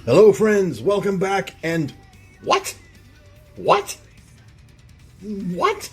Hello, friends. Welcome back. And what? What? What?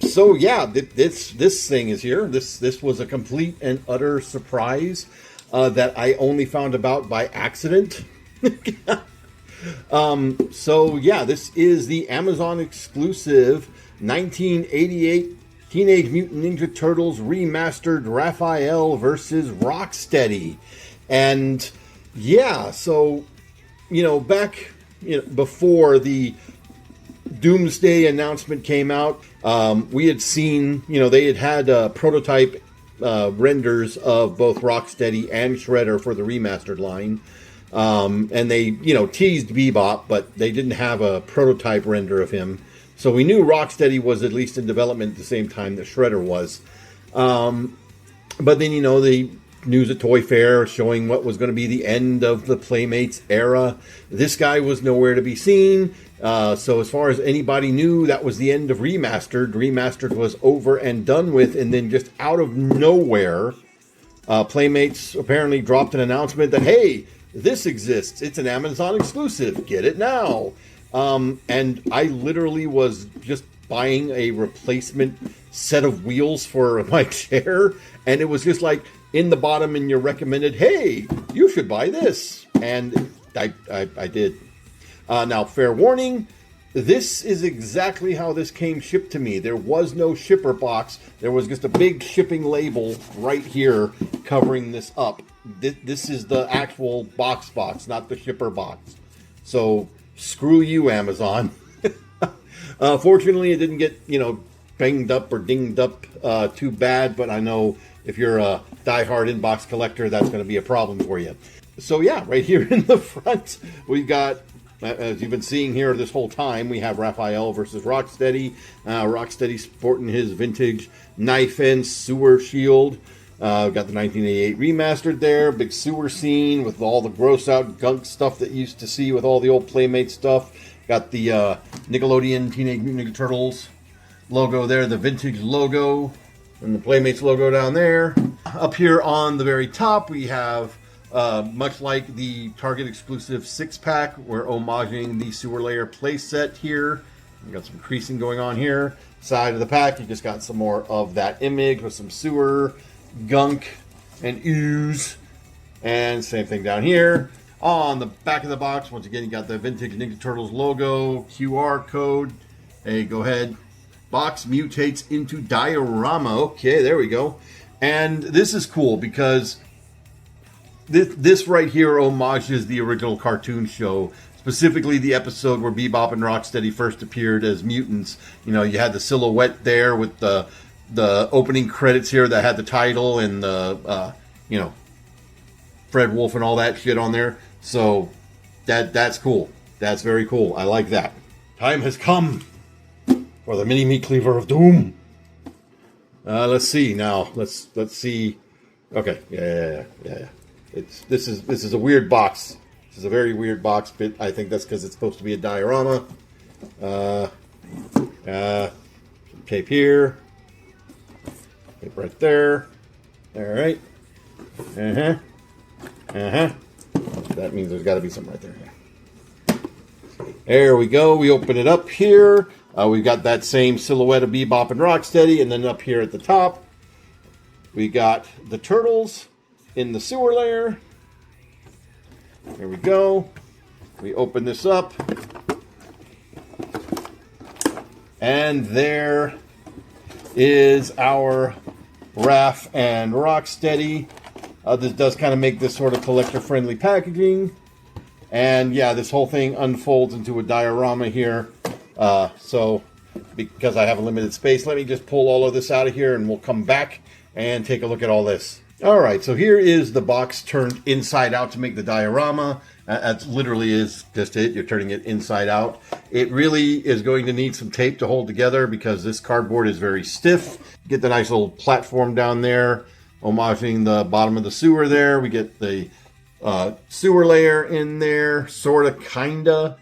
So yeah, this thing is here. This was a complete and utter surprise that I only found about by accident. So yeah, this is the Amazon exclusive 1988 Teenage Mutant Ninja Turtles Remastered Raphael versus Rocksteady. And yeah, so, back before the Doomsday announcement came out, we had seen, they had prototype renders of both Rocksteady and Shredder for the Remastered line. And they, teased Bebop, but they didn't have a prototype render of him. So we knew Rocksteady was at least in development at the same time that Shredder was. But then, the news at Toy Fair showing what was going to be the end of the Playmates era. This guy was nowhere to be seen. So as far as anybody knew, that was the end of Remastered. Remastered was over and done with. And then just out of nowhere, Playmates apparently dropped an announcement that, hey, this exists. It's an Amazon exclusive. Get it now. And I literally was just buying a replacement set of wheels for my chair. And it was just like in the bottom in your recommended, hey, you should buy this. And I did. Now, fair warning, this is exactly how this came shipped to me. There was no shipper box. There was just a big shipping label right here covering this up. This is the actual box, not the shipper box. So screw you, Amazon. Fortunately, it didn't get, banged up or dinged up too bad, but I know if you're a diehard inbox collector, that's going to be a problem for you. So yeah, right here in the front, we've got, as you've been seeing here this whole time, we have Raphael versus Rocksteady. Rocksteady sporting his vintage knife and sewer shield. Got the 1988 Remastered there. Big sewer scene with all the gross out gunk stuff that you used to see with all the old Playmate stuff. Got the Nickelodeon Teenage Mutant Ninja Turtles logo there, the vintage logo, and the Playmates logo down there. Up here on the very top, we have, much like the Target exclusive 6-pack, we're homaging the sewer layer playset here. We got some creasing going on here. Side of the pack, you just got some more of that image with some sewer gunk and ooze. And same thing down here. On the back of the box, once again, you got the vintage Ninja Turtles logo, QR code. Hey, go ahead. Box mutates into diorama. Okay, there we go. And this is cool because this right here homages the original cartoon show, specifically the episode where Bebop and Rocksteady first appeared as mutants. You had the silhouette there with the opening credits here that had the title and the Fred Wolf and all that shit on there. So that's cool. That's very cool. I like that. Time has come for the mini meat cleaver of doom. Let's see now. Let's see. Okay. Yeah. This is a weird box. This is a very weird box, but I think that's because it's supposed to be a diorama. Tape here. Tape right there. All right. That means there's got to be something right there. There we go. We open it up here. We've got that same silhouette of Bebop and Rocksteady, and then up here at the top, we got the Turtles in the sewer layer. There we go. We open this up, and there is our Raph and Rocksteady. This does kind of make this sort of collector-friendly packaging. And yeah, this whole thing unfolds into a diorama here. So, because I have a limited space, let me just pull all of this out of here and we'll come back and take a look at all this. Alright, so here is the box turned inside out to make the diorama. That literally is just it. You're turning it inside out. It really is going to need some tape to hold together because this cardboard is very stiff. Get the nice little platform down there, homaging the bottom of the sewer there. We get the sewer layer in there, sort of, kinda.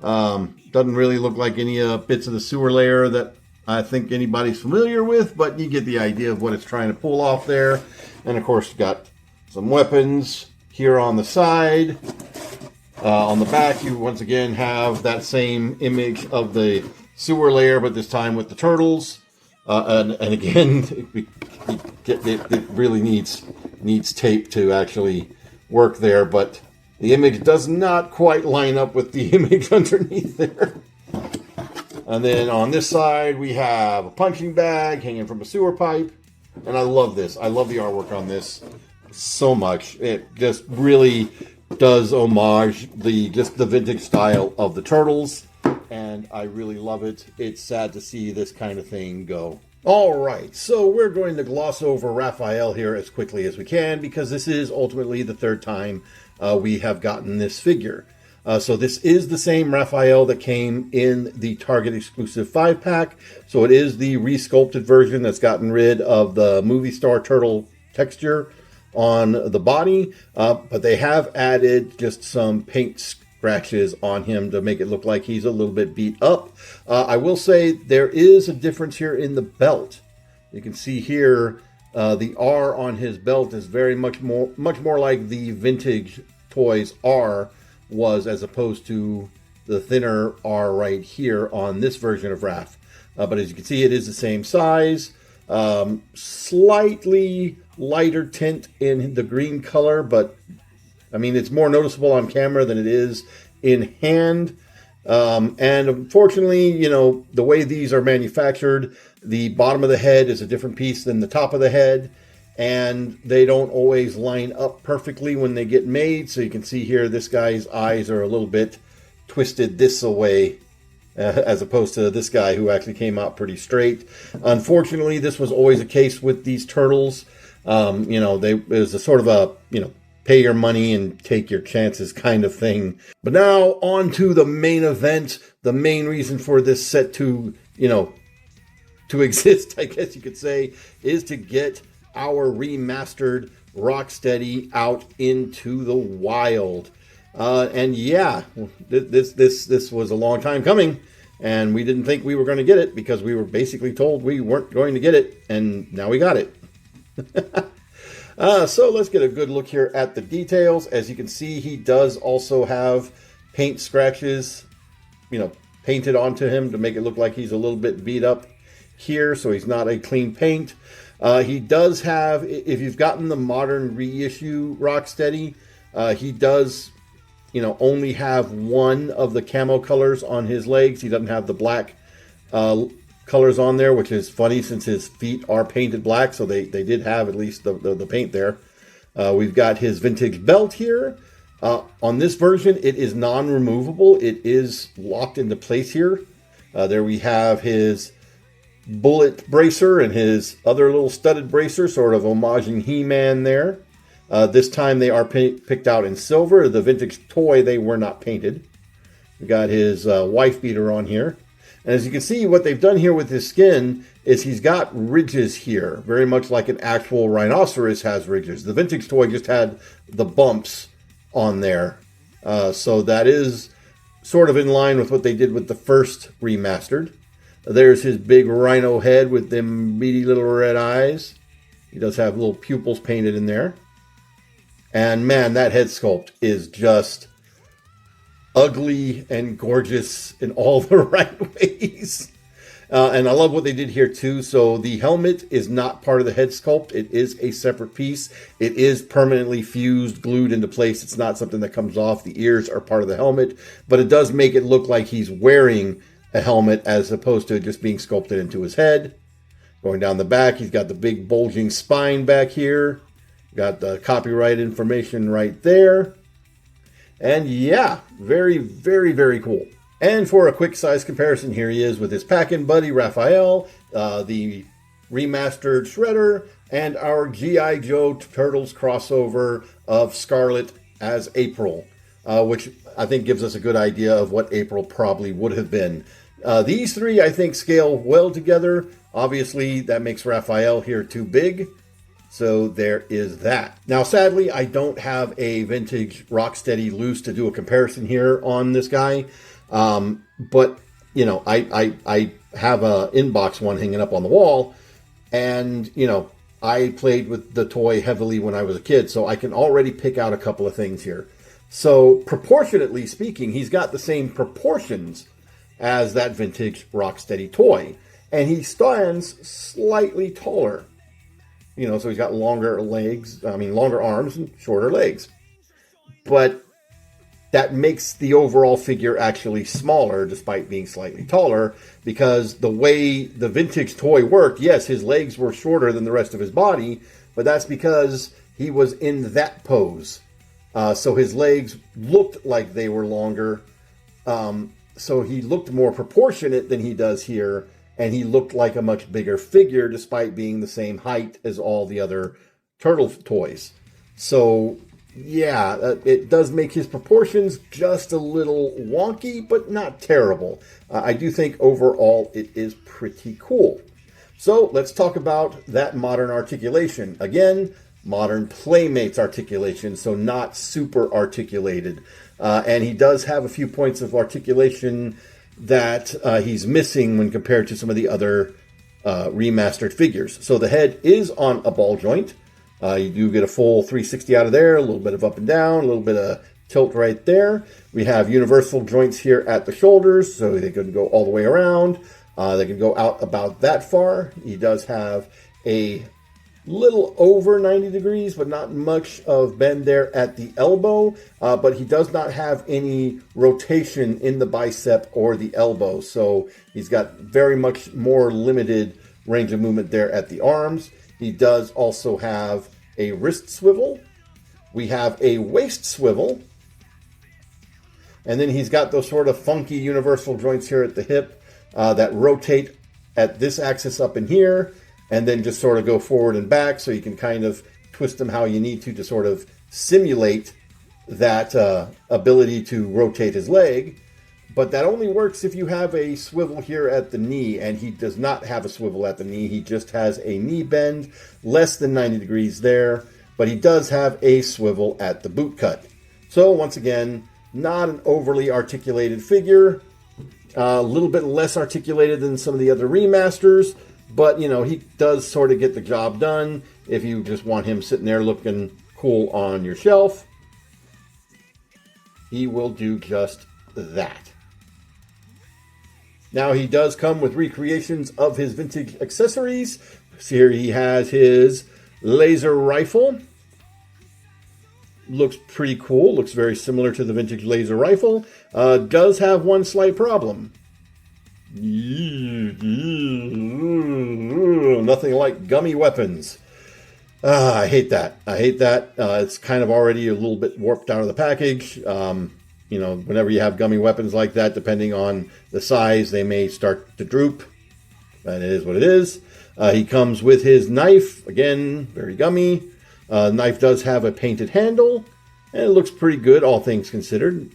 Doesn't really look like any bits of the sewer layer that I think anybody's familiar with, but you get the idea of what it's trying to pull off there. And of course, got some weapons, here on the side. On the back, you once again have that same image of the sewer layer, but this time with the turtles. And again, it really needs tape to actually work there, but the image does not quite line up with the image underneath there. And then on this side, we have a punching bag hanging from a sewer pipe. And I love this. I love the artwork on this so much. It just really does homage the vintage style of the Turtles. And I really love it. It's sad to see this kind of thing go. All right, so we're going to gloss over Raphael here as quickly as we can because this is ultimately the third time we have gotten this figure. So this is the same Raphael that came in the Target exclusive 5-pack. So it is the resculpted version that's gotten rid of the movie star turtle texture on the body. But they have added just some paint scratches on him to make it look like he's a little bit beat up. I will say there is a difference here in the belt. You can see here the R on his belt is very much more like the vintage Toys R was, as opposed to the thinner R right here on this version of Raph. But as you can see, it is the same size, slightly lighter tint in the green color, but I mean, it's more noticeable on camera than it is in hand. And unfortunately, you know, the way these are manufactured, the bottom of the head is a different piece than the top of the head. And they don't always line up perfectly when they get made. So you can see here, this guy's eyes are a little bit twisted this way, as opposed to this guy who actually came out pretty straight. Unfortunately, this was always a case with these turtles. You know, it was a sort of a, you know, pay your money and take your chances kind of thing. But now on to the main event, the main reason for this set to, you know, to exist, I guess you could say, is to get our remastered Rocksteady out into the wild. And yeah, this was a long time coming, and we didn't think we were going to get it because we were basically told we weren't going to get it, and now we got it. So let's get a good look here at the details. As you can see, he does also have paint scratches, you know, painted onto him to make it look like he's a little bit beat up here, so he's not a clean paint. He does have, if you've gotten the modern reissue Rocksteady, he does, you know, only have one of the camo colors on his legs. He doesn't have the black colors on there, which is funny since his feet are painted black, so they did have at least the paint there. We've got his vintage belt here. On this version, it is non-removable. It is locked into place here. There we have his bullet bracer and his other little studded bracer, sort of homaging He-Man there. This time they are picked out in silver. The vintage toy, they were not painted. We got his wife beater on here. And as you can see, what they've done here with his skin is he's got ridges here, very much like an actual rhinoceros has ridges. The vintage toy just had the bumps on there. So that is sort of in line with what they did with the first remastered. There's his big rhino head with them beady little red eyes. He does have little pupils painted in there. And man, that head sculpt is just ugly and gorgeous in all the right ways. And I love what they did here too. So the helmet is not part of the head sculpt. It is a separate piece. It is permanently fused, glued into place. It's not something that comes off. The ears are part of the helmet, but it does make it look like he's wearing a helmet as opposed to just being sculpted into his head. Going down the back, he's got the big bulging spine back here. Got the copyright information right there. And yeah, very, very, very cool. And for a quick size comparison, here he is with his packin' buddy Raphael, the remastered Shredder, and our G.I. Joe Turtles crossover of Scarlet as April, which I think gives us a good idea of what April probably would have been. These three, I think, scale well together. Obviously, that makes Raphael here too big. So there is that. Now, sadly, I don't have a vintage Rocksteady loose to do a comparison here on this guy. But, you know, I have a inbox one hanging up on the wall. And, you know, I played with the toy heavily when I was a kid, so I can already pick out a couple of things here. So, proportionately speaking, he's got the same proportions as that vintage Rocksteady toy. And he stands slightly taller. You know, so he's got longer arms and shorter legs. But that makes the overall figure actually smaller despite being slightly taller, because the way the vintage toy worked, yes, his legs were shorter than the rest of his body, but that's because he was in that pose. So his legs looked like they were longer. So he looked more proportionate than he does here, and he looked like a much bigger figure despite being the same height as all the other turtle toys. So yeah, it does make his proportions just a little wonky, but not terrible. I do think overall it is pretty cool. So let's talk about that modern articulation. Again, modern Playmates articulation, so not super articulated. And he does have a few points of articulation that he's missing when compared to some of the other remastered figures. So the head is on a ball joint. You do get a full 360 out of there, a little bit of up and down, a little bit of tilt right there. We have universal joints here at the shoulders, so they can go all the way around. They can go out about that far. He does have a little over 90 degrees, but not much of bend there at the elbow. But he does not have any rotation in the bicep or the elbow. So he's got very much more limited range of movement there at the arms. He does also have a wrist swivel. We have a waist swivel. And then he's got those sort of funky universal joints here at the hip that rotate at this axis up in here, and then just sort of go forward and back, so you can kind of twist them how you need to sort of simulate that ability to rotate his leg. But that only works if you have a swivel here at the knee, and he does not have a swivel at the knee. He just has a knee bend, less than 90 degrees there, but he does have a swivel at the boot cut. So once again, not an overly articulated figure, a little bit less articulated than some of the other remasters, but you know, he does sort of get the job done if you just want him sitting there looking cool on your shelf. He will do just that. Now, he does come with recreations of his vintage accessories. So here he has his laser rifle. Looks pretty cool. Looks very similar to the vintage laser rifle. Does have one slight problem. Nothing like gummy weapons. I hate that. I hate that. It's kind of already a little bit warped out of the package. You know, whenever you have gummy weapons like that, depending on the size, they may start to droop. But it is what it is. He comes with his knife. Again, very gummy. Knife does have a painted handle, and it looks pretty good, all things considered.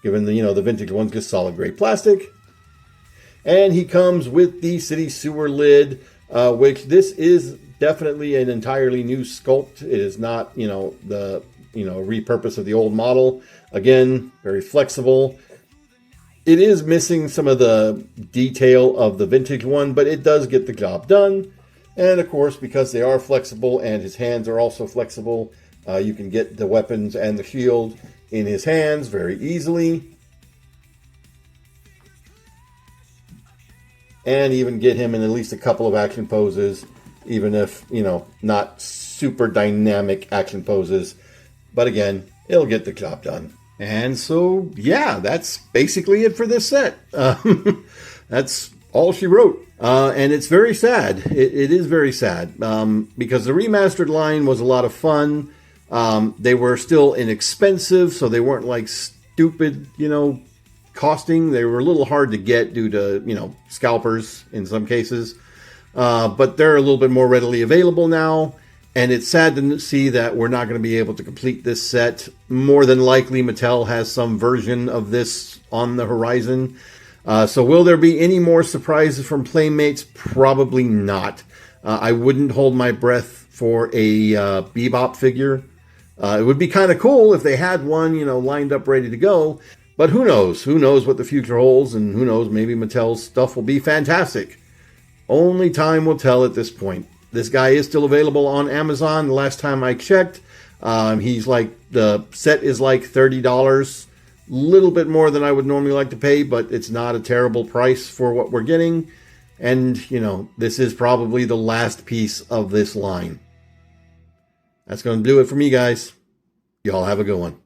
Given the, the vintage ones get solid gray plastic. And he comes with the city sewer lid, which this is definitely an entirely new sculpt. It is not, the repurpose of the old model. Again, very flexible. It is missing some of the detail of the vintage one, but it does get the job done. And of course, because they are flexible and his hands are also flexible, you can get the weapons and the shield in his hands very easily. And even get him in at least a couple of action poses, even if, not super dynamic action poses. But again, it'll get the job done. And so, yeah, that's basically it for this set. That's all she wrote. And it's very sad. It is very sad because the remastered line was a lot of fun. They were still inexpensive, so they weren't like stupid, costing. They were a little hard to get due to, scalpers in some cases. But they're a little bit more readily available now. And it's sad to see that we're not going to be able to complete this set. More than likely, Mattel has some version of this on the horizon. So will there be any more surprises from Playmates? Probably not. I wouldn't hold my breath for a Bebop figure. It would be kind of cool if they had one, lined up ready to go. But who knows? Who knows what the future holds? And who knows, maybe Mattel's stuff will be fantastic. Only time will tell at this point. This guy is still available on Amazon. The last time I checked, he's like, the set is like $30. A little bit more than I would normally like to pay, but it's not a terrible price for what we're getting. And, you know, this is probably the last piece of this line. That's going to do it for me, guys. Y'all have a good one.